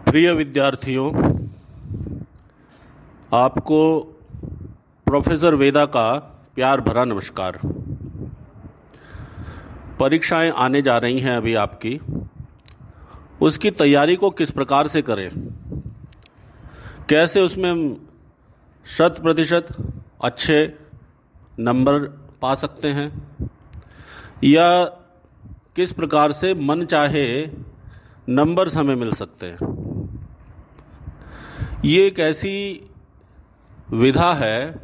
प्रिय विद्यार्थियों, आपको प्रोफेसर वेदा का प्यार भरा नमस्कार। परीक्षाएं आने जा रही हैं अभी आपकी, उसकी तैयारी को किस प्रकार से करें, कैसे उसमें 100% अच्छे नंबर पा सकते हैं, या किस प्रकार से मन चाहे नंबर्स हमें मिल सकते हैं। ये एक ऐसी विधा है,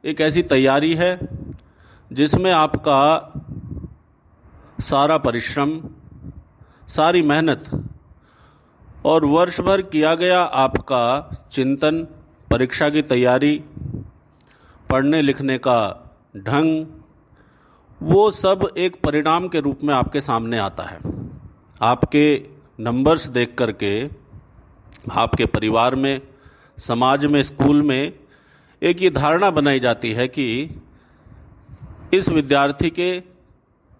एक ऐसी तैयारी है जिसमें आपका सारा परिश्रम, सारी मेहनत और वर्ष भर किया गया आपका चिंतन, परीक्षा की तैयारी, पढ़ने लिखने का ढंग, वो सब एक परिणाम के रूप में आपके सामने आता है। आपके नंबर्स देख करके आपके परिवार में, समाज में, स्कूल में एक ये धारणा बनाई जाती है कि इस विद्यार्थी के,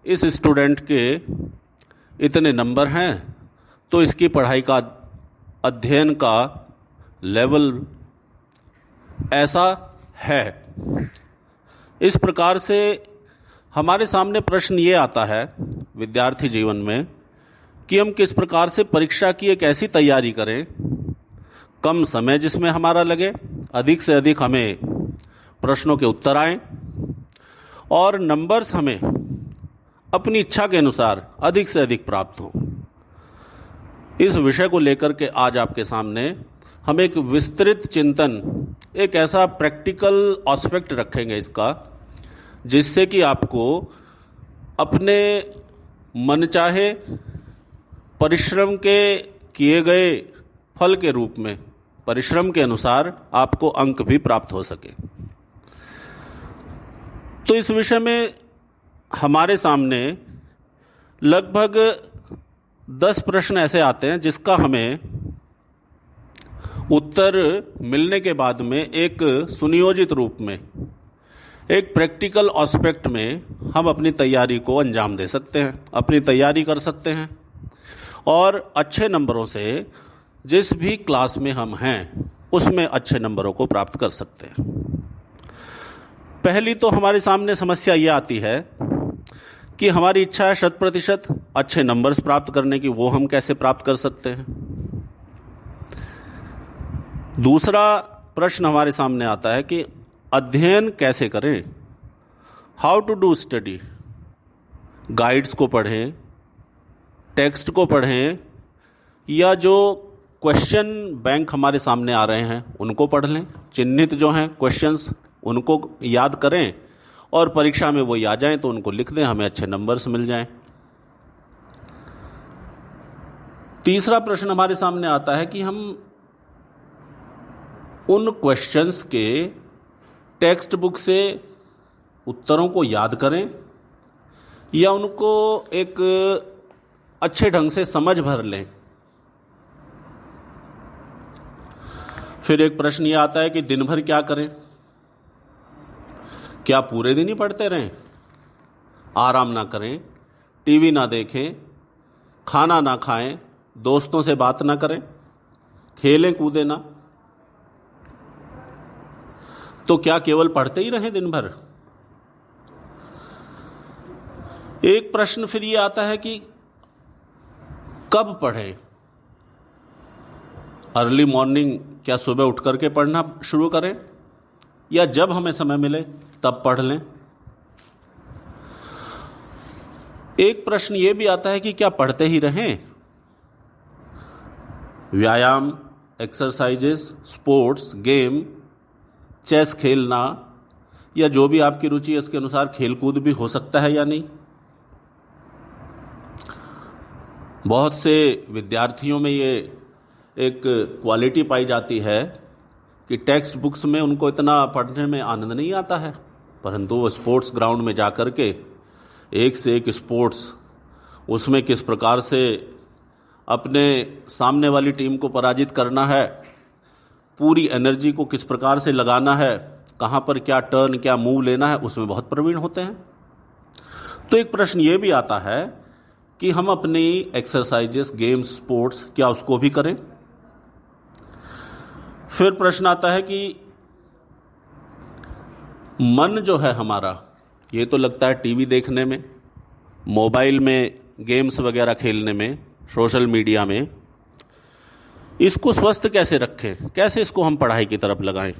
इस स्टूडेंट के इतने नंबर हैं तो इसकी पढ़ाई का, अध्ययन का लेवल ऐसा है। इस प्रकार से हमारे सामने प्रश्न ये आता है विद्यार्थी जीवन में कि हम किस प्रकार से परीक्षा की एक ऐसी तैयारी करें, कम समय जिसमें हमारा लगे, अधिक से अधिक हमें प्रश्नों के उत्तर आएं और नंबर्स हमें अपनी इच्छा के अनुसार अधिक से अधिक प्राप्त हों। इस विषय को लेकर के आज आपके सामने हम एक विस्तृत चिंतन, एक ऐसा प्रैक्टिकल एस्पेक्ट रखेंगे इसका, जिससे कि आपको अपने मनचाहे परिश्रम के किए गए फल के रूप में, परिश्रम के अनुसार आपको अंक भी प्राप्त हो सके। तो इस विषय में हमारे सामने लगभग 10 प्रश्न ऐसे आते हैं जिसका हमें उत्तर मिलने के बाद में एक सुनियोजित रूप में, एक प्रैक्टिकल एस्पेक्ट में हम अपनी तैयारी को अंजाम दे सकते हैं, अपनी तैयारी कर सकते हैं और अच्छे नंबरों से जिस भी क्लास में हम हैं उसमें अच्छे नंबरों को प्राप्त कर सकते हैं। पहली तो हमारे सामने समस्या ये आती है कि हमारी इच्छा है 100% अच्छे नंबर्स प्राप्त करने की, वो हम कैसे प्राप्त कर सकते हैं। दूसरा प्रश्न हमारे सामने आता है कि अध्ययन कैसे करें, how to do study. Guides को पढ़ें, टेक्स्ट को पढ़ें, या जो क्वेश्चन बैंक हमारे सामने आ रहे हैं उनको पढ़ लें, चिन्हित जो हैं क्वेश्चंस उनको याद करें और परीक्षा में वो आ जाएं तो उनको लिख दें, हमें अच्छे नंबर्स मिल जाएं। तीसरा प्रश्न हमारे सामने आता है कि हम उन क्वेश्चंस के टेक्स्ट बुक से उत्तरों को याद करें या उनको एक अच्छे ढंग से समझ भर लें। फिर एक प्रश्न ये आता है कि दिन भर क्या करें, क्या पूरे दिन ही पढ़ते रहें, आराम ना करें, टीवी ना देखें, खाना ना खाएं, दोस्तों से बात ना करें, खेलें कूदें ना, तो क्या केवल पढ़ते ही रहें दिन भर। एक प्रश्न फिर ये आता है कि कब पढ़ें, अर्ली मॉर्निंग, क्या सुबह उठ करके पढ़ना शुरू करें या जब हमें समय मिले तब पढ़ लें। एक प्रश्न ये भी आता है कि क्या पढ़ते ही रहें, व्यायाम, एक्सरसाइजेस, स्पोर्ट्स, गेम, चेस खेलना या जो भी आपकी रुचि है उसके अनुसार खेलकूद भी हो सकता है या नहीं। बहुत से विद्यार्थियों में ये एक क्वालिटी पाई जाती है कि टेक्स्ट बुक्स में उनको इतना पढ़ने में आनंद नहीं आता है, परंतु वो स्पोर्ट्स ग्राउंड में जा कर के एक से एक स्पोर्ट्स, उसमें किस प्रकार से अपने सामने वाली टीम को पराजित करना है, पूरी एनर्जी को किस प्रकार से लगाना है, कहाँ पर क्या टर्न, क्या मूव लेना है, उसमें बहुत प्रवीण होते हैं। तो एक प्रश्न ये भी आता है कि हम अपनी एक्सरसाइजेस, गेम्स, स्पोर्ट्स क्या उसको भी करें फिर प्रश्न आता है कि मन जो है हमारा, ये तो लगता है टीवी देखने में, मोबाइल में गेम्स वगैरह खेलने में, सोशल मीडिया में, इसको स्वस्थ कैसे रखें, कैसे इसको हम पढ़ाई की तरफ लगाएं।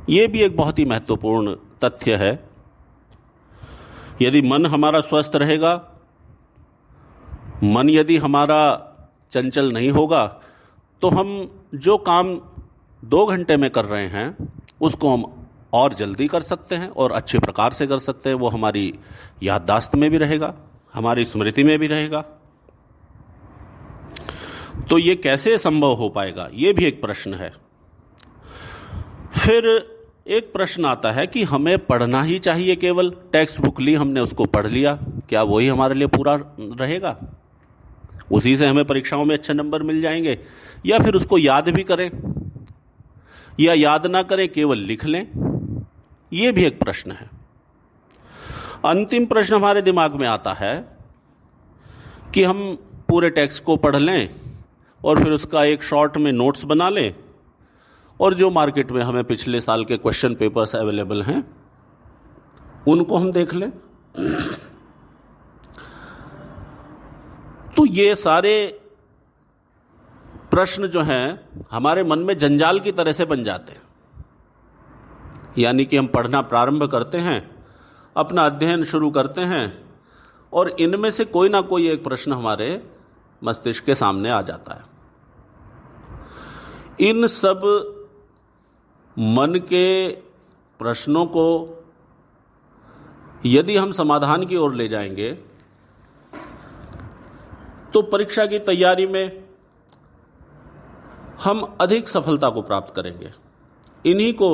ये भी एक बहुत ही महत्वपूर्ण तथ्य है। यदि मन हमारा स्वस्थ रहेगा, मन यदि हमारा चंचल नहीं होगा, तो हम जो काम 2 घंटे में कर रहे हैं उसको हम और जल्दी कर सकते हैं और अच्छे प्रकार से कर सकते हैं। वो हमारी याददाश्त में भी रहेगा, हमारी स्मृति में भी रहेगा। तो ये कैसे संभव हो पाएगा, ये भी एक प्रश्न है। फिर एक प्रश्न आता है कि हमें पढ़ना ही चाहिए, केवल टेक्स्ट बुक ली हमने, उसको पढ़ लिया, क्या वही हमारे लिए पूरा रहेगा? उसी से हमें परीक्षाओं में अच्छे नंबर मिल जाएंगे? या फिर उसको याद भी करें, या याद ना करें, केवल लिख लें? ये भी एक प्रश्न है। अंतिम प्रश्न हमारे दिमाग में आता है कि हम पूरे टेक्स्ट को पढ़ लें और फिर उसका एक शॉर्ट में नोट्स बना लें, और जो मार्केट में हमें पिछले साल के क्वेश्चन पेपर्स अवेलेबल हैं उनको हम देख लें। तो ये सारे प्रश्न जो हैं हमारे मन में जंजाल की तरह से बन जाते हैं। यानी कि हम पढ़ना प्रारंभ करते हैं, अपना अध्ययन शुरू करते हैं, और इनमें से कोई ना कोई एक प्रश्न हमारे मस्तिष्क के सामने आ जाता है। इन सब मन के प्रश्नों को यदि हम समाधान की ओर ले जाएंगे तो परीक्षा की तैयारी में हम अधिक सफलता को प्राप्त करेंगे। इन्हीं को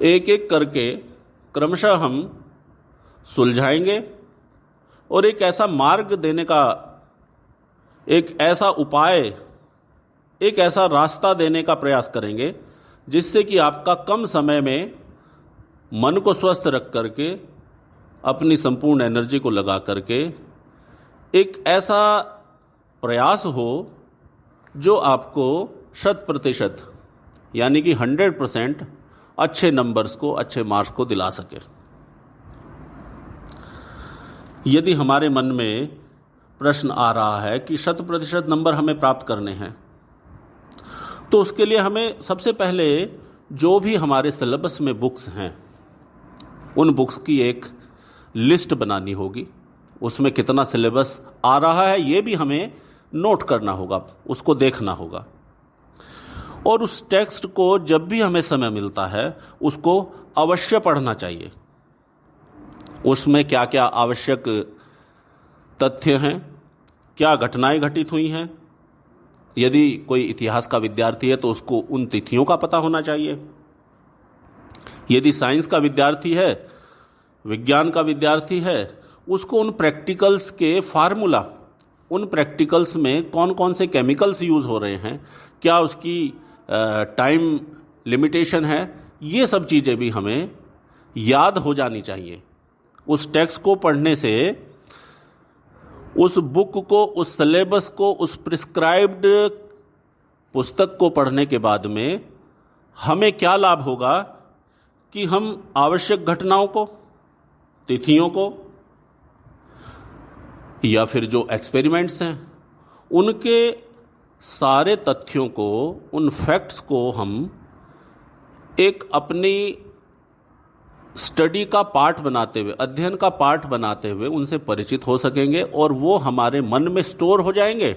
एक एक करके क्रमशः हम सुलझाएंगे और एक ऐसा मार्ग देने का, एक ऐसा उपाय, एक ऐसा रास्ता देने का प्रयास करेंगे जिससे कि आपका कम समय में मन को स्वस्थ रख करके, अपनी संपूर्ण एनर्जी को लगा करके एक ऐसा प्रयास हो जो आपको 100% यानी कि 100% अच्छे नंबर्स को, अच्छे मार्क्स को दिला सके। यदि हमारे मन में प्रश्न आ रहा है कि 100% नंबर हमें प्राप्त करने हैं, तो उसके लिए हमें सबसे पहले जो भी हमारे सिलेबस में बुक्स हैं उन बुक्स की एक लिस्ट बनानी होगी। उसमें कितना सिलेबस आ रहा है ये भी हमें नोट करना होगा, उसको देखना होगा। और उस टेक्स्ट को जब भी हमें समय मिलता है उसको अवश्य पढ़ना चाहिए। उसमें क्या क्या आवश्यक तथ्य हैं, क्या घटनाएं घटित हुई हैं। यदि कोई इतिहास का विद्यार्थी है तो उसको उन तिथियों का पता होना चाहिए। यदि साइंस का विद्यार्थी है, विज्ञान का विद्यार्थी है, उसको उन प्रैक्टिकल्स के फार्मूला, उन प्रैक्टिकल्स में कौन कौन से केमिकल्स यूज़ हो रहे हैं, क्या उसकी टाइम लिमिटेशन है, ये सब चीज़ें भी हमें याद हो जानी चाहिए। उस टेक्स्ट को पढ़ने से, उस बुक को, उस सिलेबस को, उस प्रिस्क्राइब्ड पुस्तक को पढ़ने के बाद में हमें क्या लाभ होगा कि हम आवश्यक घटनाओं को, तिथियों को, या फिर जो एक्सपेरिमेंट्स हैं उनके सारे तथ्यों को, उन फैक्ट्स को हम एक अपनी स्टडी का पार्ट बनाते हुए, अध्ययन का पार्ट बनाते हुए उनसे परिचित हो सकेंगे और वो हमारे मन में स्टोर हो जाएंगे।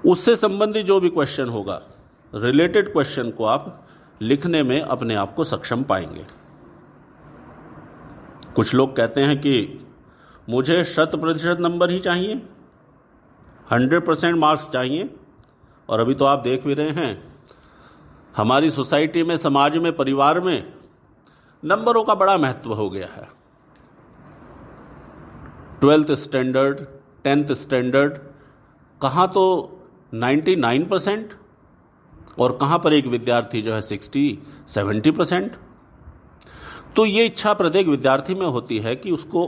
उससे संबंधित जो भी क्वेश्चन होगा, रिलेटेड क्वेश्चन को आप लिखने में अपने आप को सक्षम पाएंगे। कुछ लोग कहते हैं कि मुझे 100% नंबर ही चाहिए, 100% मार्क्स चाहिए। और अभी तो आप देख भी रहे हैं हमारी सोसाइटी में, समाज में, परिवार में नंबरों का बड़ा महत्व हो गया है। 12th स्टैंडर्ड, 10th स्टैंडर्ड, कहाँ तो 99% और कहाँ पर एक विद्यार्थी जो है 60-70%। तो ये इच्छा प्रत्येक विद्यार्थी में होती है कि उसको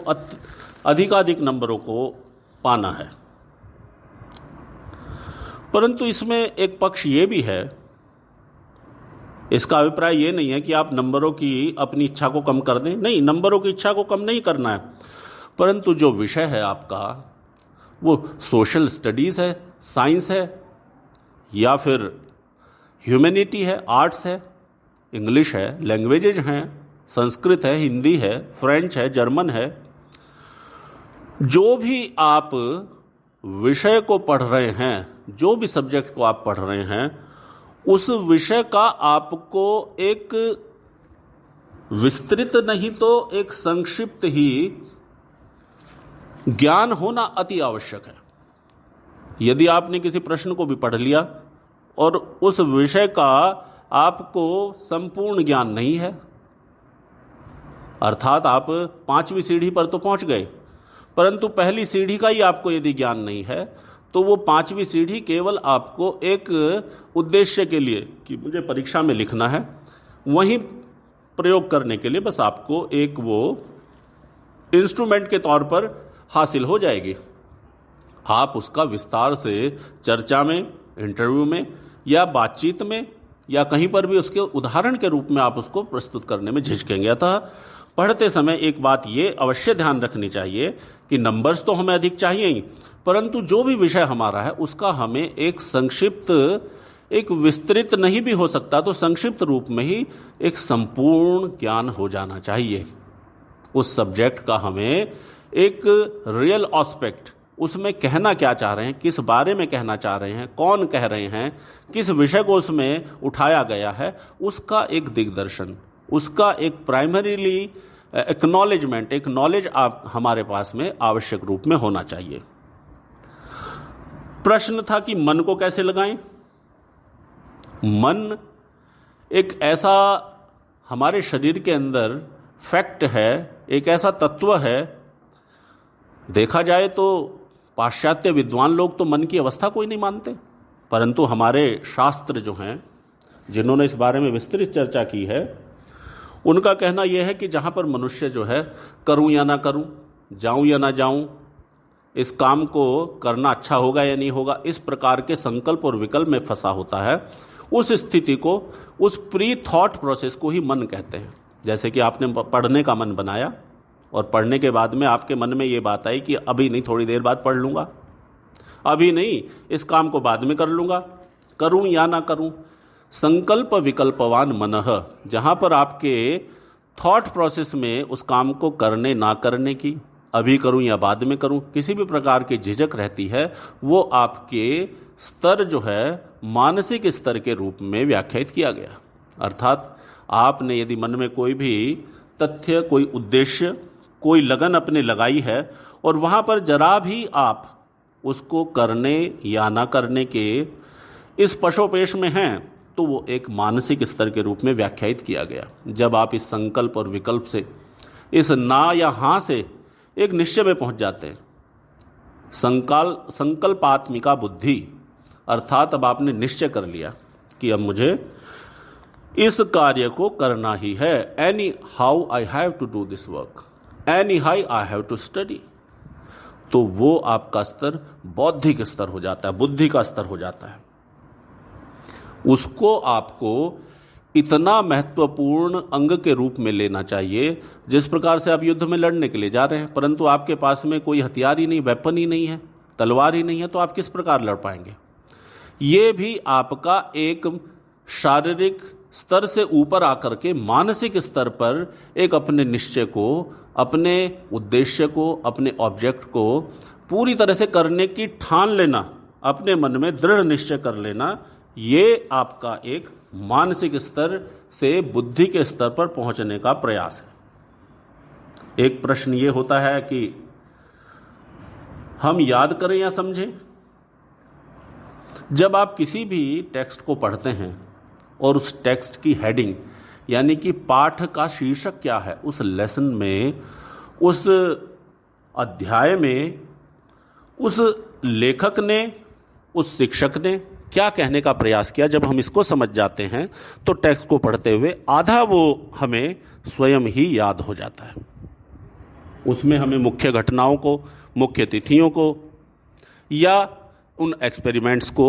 अधिकाधिक नंबरों को पाना है। परंतु इसमें एक पक्ष ये भी है, इसका अभिप्राय ये नहीं है कि आप नंबरों की अपनी इच्छा को कम कर दें, नहीं, नंबरों की इच्छा को कम नहीं करना है, परंतु जो विषय है आपका वो सोशल स्टडीज़ है, साइंस है, या फिर ह्यूमैनिटी है, आर्ट्स है, इंग्लिश है, लैंग्वेजेज हैं, संस्कृत है, हिंदी है, फ्रेंच है, जर्मन है, जो भी आप विषय को पढ़ रहे हैं, जो भी सब्जेक्ट को आप पढ़ रहे हैं, उस विषय का आपको एक विस्तृत नहीं तो एक संक्षिप्त ही ज्ञान होना अति आवश्यक है। यदि आपने किसी प्रश्न को भी पढ़ लिया और उस विषय का आपको संपूर्ण ज्ञान नहीं है, अर्थात आप 5वीं सीढ़ी पर तो पहुंच गए, परंतु पहली सीढ़ी का ही आपको यदि ज्ञान नहीं है, तो वो 5वीं सीढ़ी केवल आपको एक उद्देश्य के लिए कि मुझे परीक्षा में लिखना है, वहीं प्रयोग करने के लिए बस आपको एक वो इंस्ट्रूमेंट के तौर पर हासिल हो जाएगी। आप उसका विस्तार से चर्चा में, इंटरव्यू में या बातचीत में या कहीं पर भी उसके उदाहरण के रूप में आप उसको प्रस्तुत करने में झिझकेंगे। अतः पढ़ते समय एक बात ये अवश्य ध्यान रखनी चाहिए कि नंबर्स तो हमें अधिक चाहिए ही, परंतु जो भी विषय हमारा है उसका हमें एक संक्षिप्त, एक विस्तृत नहीं भी हो सकता तो संक्षिप्त रूप में ही एक संपूर्ण ज्ञान हो जाना चाहिए। उस सब्जेक्ट का हमें एक रियल एस्पेक्ट, उसमें कहना क्या चाह रहे हैं, किस बारे में कहना चाह रहे हैं, कौन कह रहे हैं, किस विषय को उसमें उठाया गया है, उसका एक दिग्दर्शन, उसका एक प्राइमरीली एक्नॉलेजमेंट, एक नॉलेज आप हमारे पास में आवश्यक रूप में होना चाहिए। प्रश्न था कि मन को कैसे लगाएं। मन एक ऐसा हमारे शरीर के अंदर फैक्ट है, एक ऐसा तत्व है, देखा जाए तो पाश्चात्य विद्वान लोग तो मन की अवस्था कोई नहीं मानते, परंतु हमारे शास्त्र जो हैं, जिन्होंने इस बारे में विस्तृत चर्चा की है, उनका कहना यह है कि जहाँ पर मनुष्य जो है करूं या ना करूं, जाऊं या ना जाऊं, इस काम को करना अच्छा होगा या नहीं होगा, इस प्रकार के संकल्प और विकल्प में फंसा होता है, उस स्थिति को, उस प्री थॉट प्रोसेस को ही मन कहते हैं। जैसे कि आपने पढ़ने का मन बनाया और पढ़ने के बाद में आपके मन में ये बात आई कि अभी नहीं, थोड़ी देर बाद पढ़ लूँगा, अभी नहीं, इस काम को बाद में कर लूँगा, करूँ या ना करूँ। संकल्प विकल्पवान मनः, जहाँ पर आपके थॉट प्रोसेस में उस काम को करने ना करने की, अभी करूँ या बाद में करूँ, किसी भी प्रकार की झिझक रहती है, वो आपके स्तर जो है मानसिक स्तर के रूप में व्याख्यायित किया गया। अर्थात आपने यदि मन में कोई भी तथ्य, कोई उद्देश्य, कोई लगन अपने लगाई है और वहाँ पर जरा भी आप उसको करने या ना करने के इस पशोपेश में हैं, तो वो एक मानसिक स्तर के रूप में व्याख्यायित किया गया। जब आप इस संकल्प और विकल्प से, इस ना या हाँ से एक निश्चय में पहुंच जाते हैं, संकल्पात्मिका बुद्धि, अर्थात अब आपने निश्चय कर लिया कि अब मुझे इस कार्य को करना ही है, anyhow I have to do this work, anyhow I have to study, तो वो आपका स्तर बौद्धिक स्तर हो जाता है, बुद्धि का स्तर हो जाता है। उसको आपको इतना महत्वपूर्ण अंग के रूप में लेना चाहिए, जिस प्रकार से आप युद्ध में लड़ने के लिए जा रहे हैं, परंतु आपके पास में कोई हथियार ही नहीं, वेपन ही नहीं है, तलवार ही नहीं है, तो आप किस प्रकार लड़ पाएंगे। ये भी आपका एक शारीरिक स्तर से ऊपर आकर के मानसिक स्तर पर एक अपने निश्चय को, अपने उद्देश्य को, अपने ऑब्जेक्ट को पूरी तरह से करने की ठान लेना, अपने मन में दृढ़ निश्चय कर लेना, ये आपका एक मानसिक स्तर से बुद्धि के स्तर पर पहुंचने का प्रयास है। एक प्रश्न ये होता है कि हम याद करें या समझें। जब आप किसी भी टेक्स्ट को पढ़ते हैं और उस टेक्स्ट की हेडिंग, यानी कि पाठ का शीर्षक क्या है, उस लेसन में, उस अध्याय में, उस लेखक ने, उस शिक्षक ने क्या कहने का प्रयास किया, जब हम इसको समझ जाते हैं तो टेक्स्ट को पढ़ते हुए आधा वो हमें स्वयं ही याद हो जाता है। उसमें हमें मुख्य घटनाओं को, मुख्य तिथियों को या उन एक्सपेरिमेंट्स को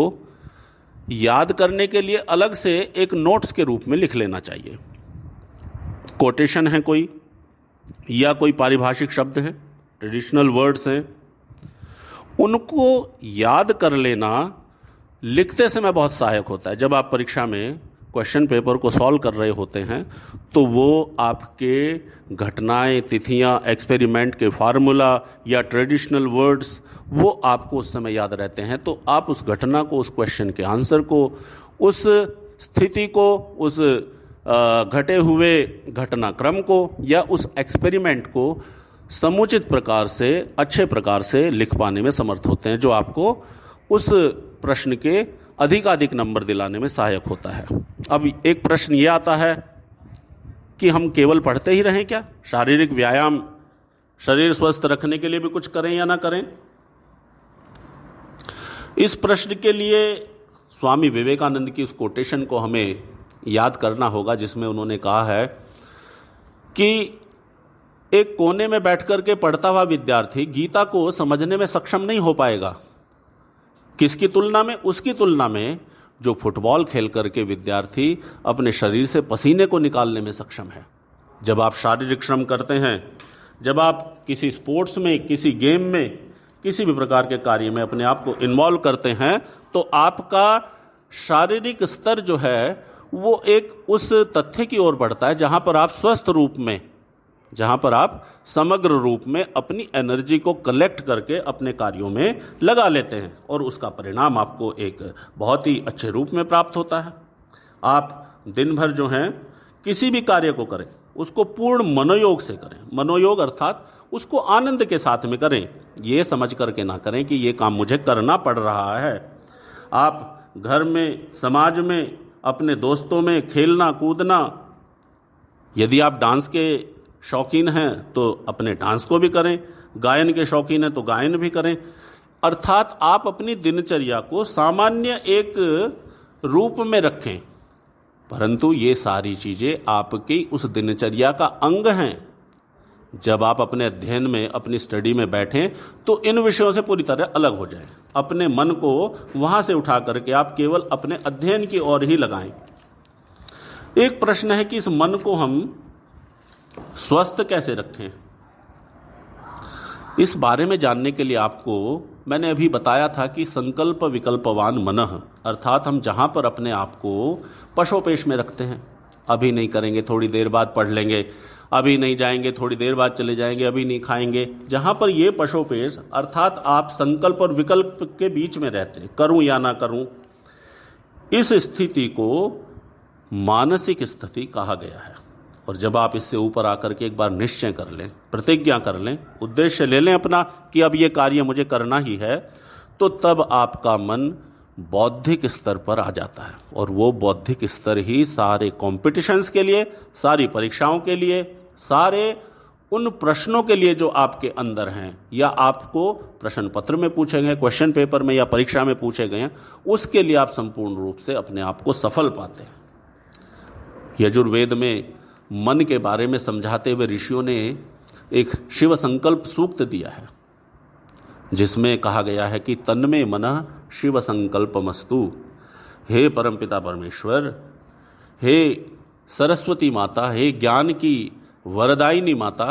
याद करने के लिए अलग से एक नोट्स के रूप में लिख लेना चाहिए। कोटेशन है कोई, या कोई पारिभाषिक शब्द हैं, ट्रेडिशनल वर्ड्स हैं, उनको याद कर लेना लिखते समय बहुत सहायक होता है। जब आप परीक्षा में क्वेश्चन पेपर को सॉल्व कर रहे होते हैं तो वो आपके घटनाएं, तिथियां, एक्सपेरिमेंट के फार्मूला या ट्रेडिशनल वर्ड्स वो आपको उस समय याद रहते हैं। तो आप उस घटना को, उस क्वेश्चन के आंसर को, उस स्थिति को, उस घटे हुए घटनाक्रम को या उस एक्सपेरिमेंट को समुचित प्रकार से, अच्छे प्रकार से लिख पाने में समर्थ होते हैं, जो आपको उस प्रश्न के अधिकाधिक नंबर दिलाने में सहायक होता है। अब एक प्रश्न ये आता है कि हम केवल पढ़ते ही रहें क्या? शारीरिक व्यायाम, शरीर स्वस्थ रखने के लिए भी कुछ करें या ना करें? इस प्रश्न के लिए स्वामी विवेकानंद की उस कोटेशन को हमें याद करना होगा, जिसमें उन्होंने कहा है कि एक कोने में बैठकर के पढ़ता हुआ विद्यार्थी गीता को समझने में सक्षम नहीं हो पाएगा। किसकी तुलना में? उसकी तुलना में जो फुटबॉल खेल करके विद्यार्थी अपने शरीर से पसीने को निकालने में सक्षम है। जब आप शारीरिक श्रम करते हैं, जब आप किसी स्पोर्ट्स में, किसी गेम में, किसी भी प्रकार के कार्य में अपने आप को इन्वॉल्व करते हैं, तो आपका शारीरिक स्तर जो है वो एक उस तथ्य की ओर बढ़ता है जहां पर आप स्वस्थ रूप में, जहां पर आप समग्र रूप में अपनी एनर्जी को कलेक्ट करके अपने कार्यों में लगा लेते हैं और उसका परिणाम आपको एक बहुत ही अच्छे रूप में प्राप्त होता है। आप दिन भर जो हैं किसी भी कार्य को करें, उसको पूर्ण मनोयोग से करें। मनोयोग अर्थात उसको आनंद के साथ में करें, ये समझ करके ना करें कि ये काम मुझे करना पड़ रहा है। आप घर में, समाज में, अपने दोस्तों में खेलना कूदना, यदि आप डांस के शौकीन हैं तो अपने डांस को भी करें, गायन के शौकीन हैं तो गायन भी करें। अर्थात आप अपनी दिनचर्या को सामान्य एक रूप में रखें, परंतु ये सारी चीज़ें आपकी उस दिनचर्या का अंग हैं। जब आप अपने अध्ययन में, अपनी स्टडी में बैठें तो इन विषयों से पूरी तरह अलग हो जाएं। अपने मन को वहां से उठा करके आप केवल अपने अध्ययन की ओर ही लगाएं। एक प्रश्न है कि इस मन को हम स्वस्थ कैसे रखें? इस बारे में जानने के लिए आपको मैंने अभी बताया था कि संकल्प विकल्पवान मनः, अर्थात हम जहां पर अपने आप को पशोपेश में रखते हैं, अभी नहीं करेंगे, थोड़ी देर बाद पढ़ लेंगे, अभी नहीं जाएंगे, थोड़ी देर बाद चले जाएंगे, अभी नहीं खाएंगे, जहां पर ये पशोपेश अर्थात आप संकल्प और विकल्प के बीच में रहते हैं, करूं या ना करूं, इस स्थिति को मानसिक स्थिति कहा गया है। और जब आप इससे ऊपर आकर के एक बार निश्चय कर लें, प्रतिज्ञा कर लें, उद्देश्य ले लें अपना कि अब ये कार्य मुझे करना ही है, तो तब आपका मन बौद्धिक स्तर पर आ जाता है। और वो बौद्धिक स्तर ही सारे कॉम्पिटिशन्स के लिए, सारी परीक्षाओं के लिए, सारे उन प्रश्नों के लिए जो आपके अंदर हैं या आपको प्रश्न पत्र में पूछे गए, क्वेश्चन पेपर में या परीक्षा में पूछे गए हैं, उसके लिए आप संपूर्ण रूप से अपने आप को सफल पाते हैं। यजुर्वेद में मन के बारे में समझाते हुए ऋषियों ने एक शिव संकल्प सूक्त दिया है, जिसमें कहा गया है कि तन्मे मनः शिव संकल्पमस्तु। हे परमपिता परमेश्वर, हे सरस्वती माता, हे ज्ञान की वरदायिनी माता,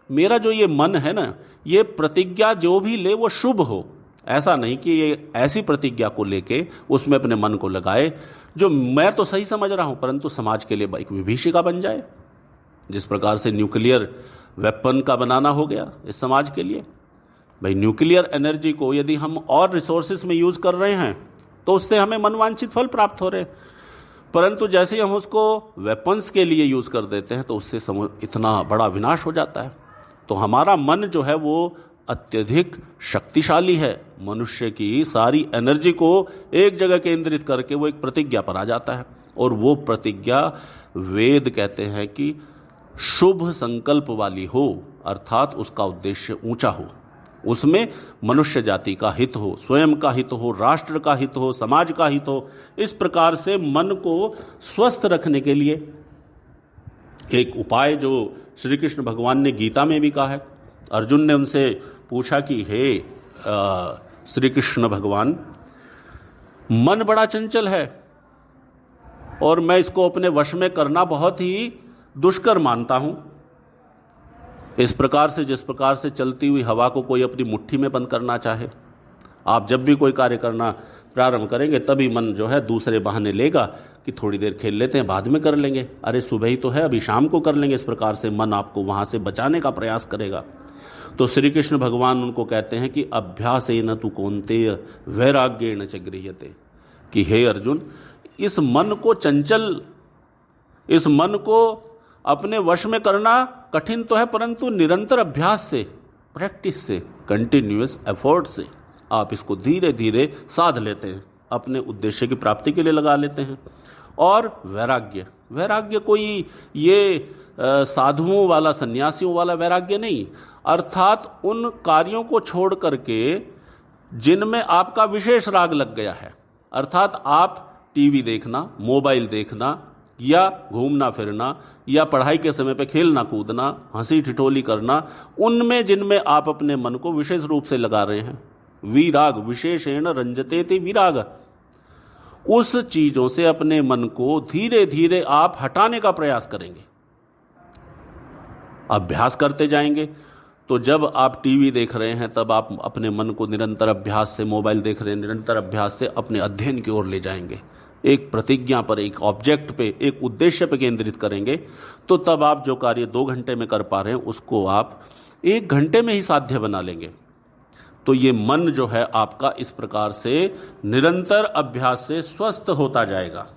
मेरा जो ये मन है ना, ये प्रतिज्ञा जो भी ले वो शुभ हो। ऐसा नहीं कि ये ऐसी प्रतिज्ञा को लेके उसमें अपने मन को लगाए जो मैं तो सही समझ रहा हूं परंतु समाज के लिए एक विभीषिका बन जाए। जिस प्रकार से न्यूक्लियर वेपन का बनाना हो गया इस समाज के लिए, भाई न्यूक्लियर एनर्जी को यदि हम और रिसोर्सेज में यूज़ कर रहे हैं तो उससे हमें मनवांछित फल प्राप्त हो रहे हैं, परंतु जैसे ही हम उसको वेपन्स के लिए यूज़ कर देते हैं तो उससे इतना बड़ा विनाश हो जाता है। तो हमारा मन जो है वो अत्यधिक शक्तिशाली है। मनुष्य की सारी एनर्जी को एक जगह केंद्रित करके वो एक प्रतिज्ञा पर आ जाता है, और वो प्रतिज्ञा वेद कहते हैं कि शुभ संकल्प वाली हो, अर्थात उसका उद्देश्य ऊंचा हो, उसमें मनुष्य जाति का हित हो, स्वयं का हित हो, राष्ट्र का हित हो, समाज का हित हो। इस प्रकार से मन को स्वस्थ रखने के लिए एक उपाय जो श्री कृष्ण भगवान ने गीता में भी कहा है। अर्जुन ने उनसे पूछा कि हे श्री कृष्ण भगवान, मन बड़ा चंचल है और मैं इसको अपने वश में करना बहुत ही दुष्कर मानता हूं। इस प्रकार से, जिस प्रकार से चलती हुई हवा को कोई अपनी मुट्ठी में बंद करना चाहे, आप जब भी कोई कार्य करना प्रारंभ करेंगे तभी मन जो है दूसरे बहाने लेगा कि थोड़ी देर खेल लेते हैं, बाद में कर लेंगे, अरे सुबह ही तो है, अभी शाम को कर लेंगे। इस प्रकार से मन आपको वहां से बचाने का प्रयास करेगा। तो श्री कृष्ण भगवान उनको कहते हैं कि अभ्यासेन तु कौन्तेय वैराग्येण च गृह्यते, कि हे अर्जुन, इस मन को चंचल, इस मन को अपने वश में करना कठिन तो है, परंतु निरंतर अभ्यास से, प्रैक्टिस से, कंटिन्यूअस एफर्ट से आप इसको धीरे धीरे साध लेते हैं, अपने उद्देश्य की प्राप्ति के लिए लगा लेते हैं। और वैराग्य, वैराग्य कोई ये साधुओं वाला, सन्यासियों वाला वैराग्य नहीं, अर्थात उन कार्यों को छोड़ करके जिनमें आपका विशेष राग लग गया है, अर्थात आप टीवी देखना, मोबाइल देखना, या घूमना फिरना, या पढ़ाई के समय पे खेलना कूदना, हंसी ठिठोली करना, उनमें जिनमें आप अपने मन को विशेष रूप से लगा रहे हैं, विराग विशेषेण रंजते ते विराग, उस चीजों से अपने मन को धीरे धीरे आप हटाने का प्रयास करेंगे, अभ्यास करते जाएंगे। तो जब आप टीवी देख रहे हैं तब आप अपने मन को निरंतर अभ्यास से, मोबाइल देख रहे हैं निरंतर अभ्यास से अपने अध्ययन की ओर ले जाएंगे, एक प्रतिज्ञा पर, एक ऑब्जेक्ट पे, एक उद्देश्य पे केंद्रित करेंगे। तो तब आप जो कार्य 2 घंटे में कर पा रहे हैं उसको आप 1 घंटे में ही साध्य बना लेंगे। तो ये मन जो है आपका इस प्रकार से निरंतर अभ्यास से स्वस्थ होता जाएगा।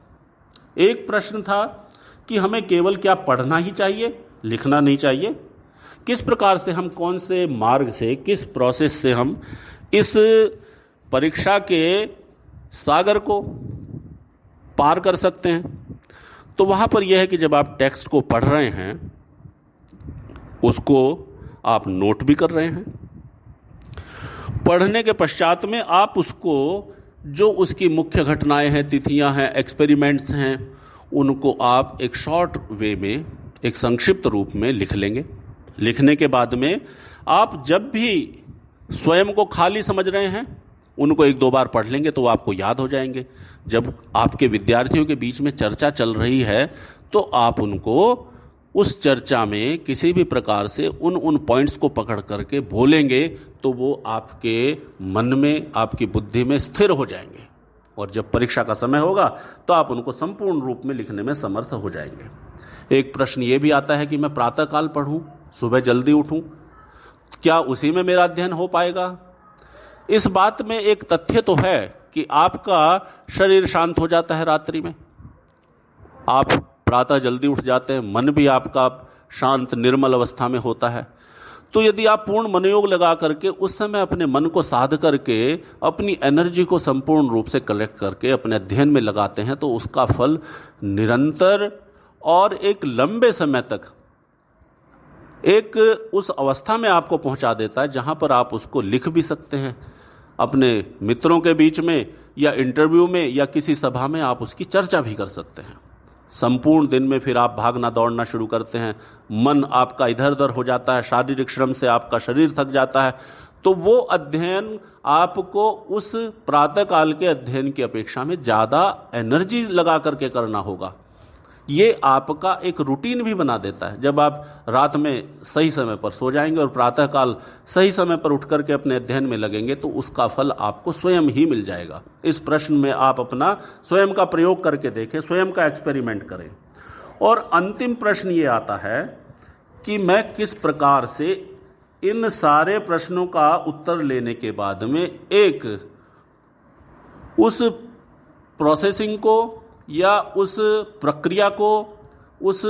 एक प्रश्न था कि हमें केवल क्या पढ़ना ही चाहिए, लिखना नहीं चाहिए? किस प्रकार से हम, कौन से मार्ग से, किस प्रोसेस से हम इस परीक्षा के सागर को पार कर सकते हैं? तो वहां पर यह है कि जब आप टेक्स्ट को पढ़ रहे हैं उसको आप नोट भी कर रहे हैं, पढ़ने के पश्चात में आप उसको, जो उसकी मुख्य घटनाएं हैं, तिथियां हैं, एक्सपेरिमेंट्स हैं, उनको आप एक शॉर्ट वे में, एक संक्षिप्त रूप में लिख लेंगे। लिखने के बाद में आप जब भी स्वयं को खाली समझ रहे हैं उनको 1-2 बार पढ़ लेंगे तो आपको याद हो जाएंगे। जब आपके विद्यार्थियों के बीच में चर्चा चल रही है तो आप उनको उस चर्चा में किसी भी प्रकार से उन पॉइंट्स को पकड़ करके बोलेंगे तो वो आपके मन में, आपकी बुद्धि में स्थिर हो जाएंगे, और जब परीक्षा का समय होगा तो आप उनको संपूर्ण रूप में लिखने में समर्थ हो जाएंगे। एक प्रश्न ये भी आता है कि मैं प्रातःकाल पढ़ूं, सुबह जल्दी उठूं, क्या उसी में मेरा अध्ययन हो पाएगा? इस बात में एक तथ्य तो है कि आपका शरीर शांत हो जाता है रात्रि में, आप प्रातः जल्दी उठ जाते हैं, मन भी आपका शांत निर्मल अवस्था में होता है। तो यदि आप पूर्ण मनोयोग लगा करके उस समय अपने मन को साध करके अपनी एनर्जी को संपूर्ण रूप से कलेक्ट करके अपने अध्ययन में लगाते हैं तो उसका फल निरंतर और एक लंबे समय तक एक उस अवस्था में आपको पहुंचा देता है जहां पर आप उसको लिख भी सकते हैं, अपने मित्रों के बीच में या इंटरव्यू में या किसी सभा में आप उसकी चर्चा भी कर सकते हैं। संपूर्ण दिन में फिर आप भागना दौड़ना शुरू करते हैं, मन आपका इधर उधर हो जाता है, शारीरिक श्रम से आपका शरीर थक जाता है, तो वो अध्ययन आपको उस प्रातःकाल के अध्ययन की अपेक्षा में ज़्यादा एनर्जी लगा करके करना होगा। ये आपका एक रूटीन भी बना देता है। जब आप रात में सही समय पर सो जाएंगे और प्रातःकाल सही समय पर उठ करके अपने अध्ययन में लगेंगे तो उसका फल आपको स्वयं ही मिल जाएगा। इस प्रश्न में आप अपना स्वयं का प्रयोग करके देखें, स्वयं का एक्सपेरिमेंट करें। और अंतिम प्रश्न ये आता है कि मैं किस प्रकार से इन सारे प्रश्नों का उत्तर लेने के बाद में एक उस प्रोसेसिंग को या उस प्रक्रिया को, उस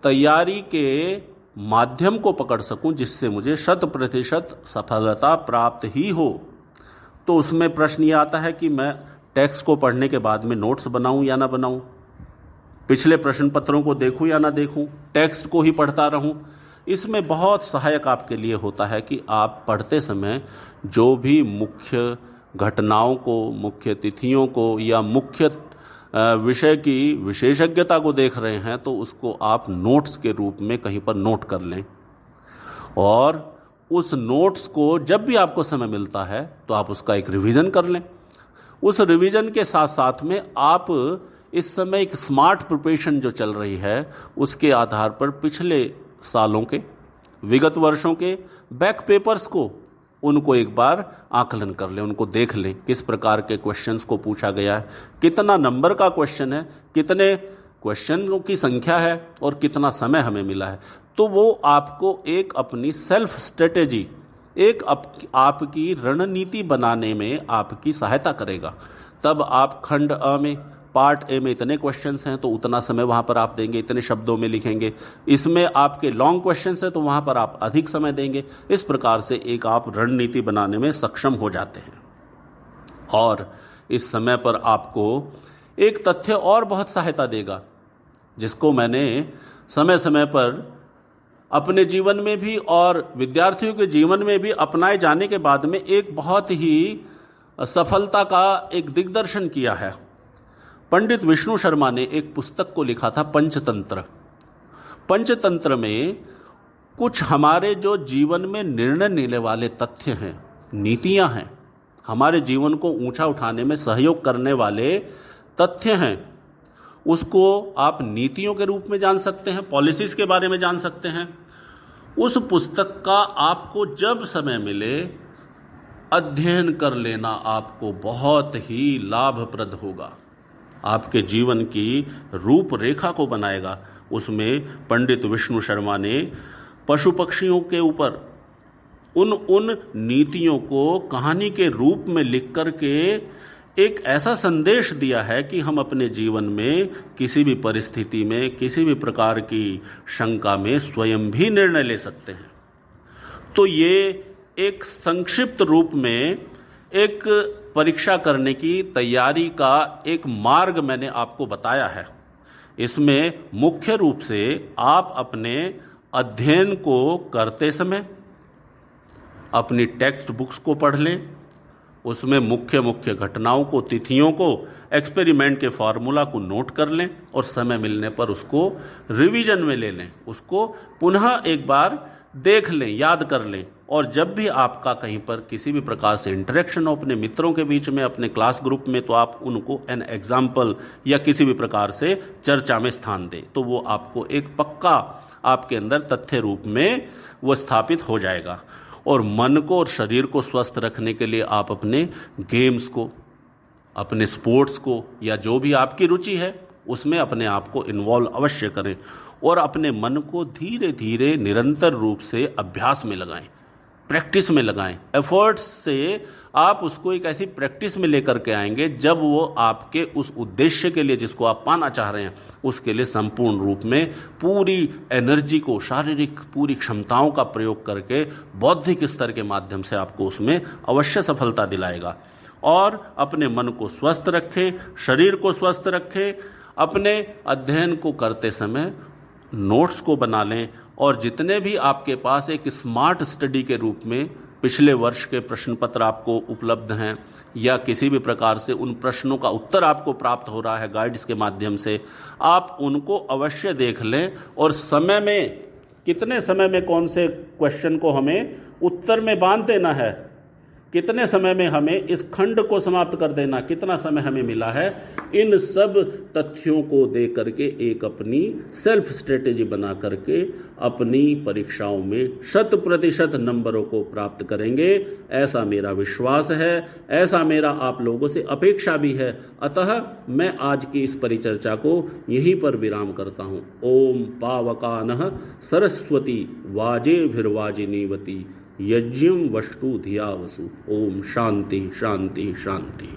तैयारी के माध्यम को पकड़ सकूं जिससे मुझे 100% सफलता प्राप्त ही हो। तो उसमें प्रश्न ये आता है कि मैं टेक्स्ट को पढ़ने के बाद में नोट्स बनाऊं या ना बनाऊं, पिछले प्रश्न पत्रों को देखूं या ना देखूं, टेक्स्ट को ही पढ़ता रहूं। इसमें बहुत सहायक आपके लिए होता है कि आप पढ़ते समय जो भी मुख्य घटनाओं को, मुख्य तिथियों को या मुख्य विषय की विशेषज्ञता को देख रहे हैं तो उसको आप नोट्स के रूप में कहीं पर नोट कर लें, और उस नोट्स को जब भी आपको समय मिलता है तो आप उसका एक रिवीजन कर लें। उस रिवीजन के साथ साथ में आप इस समय एक स्मार्ट प्रिपरेशन जो चल रही है उसके आधार पर पिछले सालों के, विगत वर्षों के बैक पेपर्स को उनको एक बार आकलन कर लें, उनको देख लें किस प्रकार के क्वेश्चंस को पूछा गया है, कितना नंबर का क्वेश्चन है, कितने क्वेश्चनों की संख्या है और कितना समय हमें मिला है। तो वो आपको एक अपनी सेल्फ स्ट्रेटेजी, एक आपकी रणनीति बनाने में आपकी सहायता करेगा। तब आप खंड अ में, पार्ट ए में इतने क्वेश्चंस हैं तो उतना समय वहाँ पर आप देंगे, इतने शब्दों में लिखेंगे। इसमें आपके लॉन्ग क्वेश्चंस हैं तो वहाँ पर आप अधिक समय देंगे। इस प्रकार से एक आप रणनीति बनाने में सक्षम हो जाते हैं। और इस समय पर आपको एक तथ्य और बहुत सहायता देगा, जिसको मैंने समय समय पर अपने जीवन में भी और विद्यार्थियों के जीवन में भी अपनाए जाने के बाद में एक बहुत ही सफलता का एक दिग्दर्शन किया है। पंडित विष्णु शर्मा ने एक पुस्तक को लिखा था पंचतंत्र। पंचतंत्र में कुछ हमारे जो जीवन में निर्णय लेने वाले तथ्य हैं, नीतियां हैं, हमारे जीवन को ऊंचा उठाने में सहयोग करने वाले तथ्य हैं, उसको आप नीतियों के रूप में जान सकते हैं, पॉलिसीज के बारे में जान सकते हैं। उस पुस्तक का आपको जब समय मिले अध्ययन कर लेना आपको बहुत ही लाभप्रद होगा, आपके जीवन की रूपरेखा को बनाएगा। उसमें पंडित विष्णु शर्मा ने पशु पक्षियों के ऊपर उन नीतियों को कहानी के रूप में लिख कर के एक ऐसा संदेश दिया है कि हम अपने जीवन में किसी भी परिस्थिति में, किसी भी प्रकार की शंका में स्वयं भी निर्णय ले सकते हैं। तो ये एक संक्षिप्त रूप में एक परीक्षा करने की तैयारी का एक मार्ग मैंने आपको बताया है। इसमें मुख्य रूप से आप अपने अध्ययन को करते समय अपनी टेक्स्ट बुक्स को पढ़ लें, उसमें मुख्य मुख्य घटनाओं को, तिथियों को, एक्सपेरिमेंट के फॉर्मूला को नोट कर लें और समय मिलने पर उसको रिवीजन में ले लें, उसको पुनः एक बार देख लें, याद कर लें। और जब भी आपका कहीं पर किसी भी प्रकार से इंटरेक्शन हो अपने मित्रों के बीच में, अपने क्लास ग्रुप में, तो आप उनको एन एग्जाम्पल या किसी भी प्रकार से चर्चा में स्थान दें, तो वो आपको एक पक्का आपके अंदर तथ्य रूप में वो स्थापित हो जाएगा। और मन को और शरीर को स्वस्थ रखने के लिए आप अपने गेम्स को, अपने स्पोर्ट्स को, या जो भी आपकी रुचि है उसमें अपने आप को इन्वॉल्व अवश्य करें और अपने मन को धीरे धीरे निरंतर रूप से अभ्यास में लगाएं, प्रैक्टिस में लगाएं। एफर्ट्स से आप उसको एक ऐसी प्रैक्टिस में लेकर के आएंगे जब वो आपके उस उद्देश्य के लिए जिसको आप पाना चाह रहे हैं उसके लिए संपूर्ण रूप में पूरी एनर्जी को, शारीरिक पूरी क्षमताओं का प्रयोग करके बौद्धिक स्तर के माध्यम से आपको उसमें अवश्य सफलता दिलाएगा। और अपने मन को स्वस्थ रखें, शरीर को स्वस्थ रखें, अपने अध्ययन को करते समय नोट्स को बना लें और जितने भी आपके पास एक स्मार्ट स्टडी के रूप में पिछले वर्ष के प्रश्न पत्र आपको उपलब्ध हैं या किसी भी प्रकार से उन प्रश्नों का उत्तर आपको प्राप्त हो रहा है गाइड्स के माध्यम से, आप उनको अवश्य देख लें। और समय में, कितने समय में कौन से क्वेश्चन को हमें उत्तर में बांध देना है, कितने समय में हमें इस खंड को समाप्त कर देना, कितना समय हमें मिला है, इन सब तथ्यों को दे करके एक अपनी सेल्फ स्ट्रेटेजी बना करके अपनी परीक्षाओं में 100% नंबरों को प्राप्त करेंगे, ऐसा मेरा विश्वास है, ऐसा मेरा आप लोगों से अपेक्षा भी है। अतः मैं आज की इस परिचर्चा को यहीं पर विराम करता हूँ। ओम पावकानः सरस्वती वाजेभिर्वाजिनीवती यज्ञं वष्टु धिया वसु। ओम शांति शांति शांति।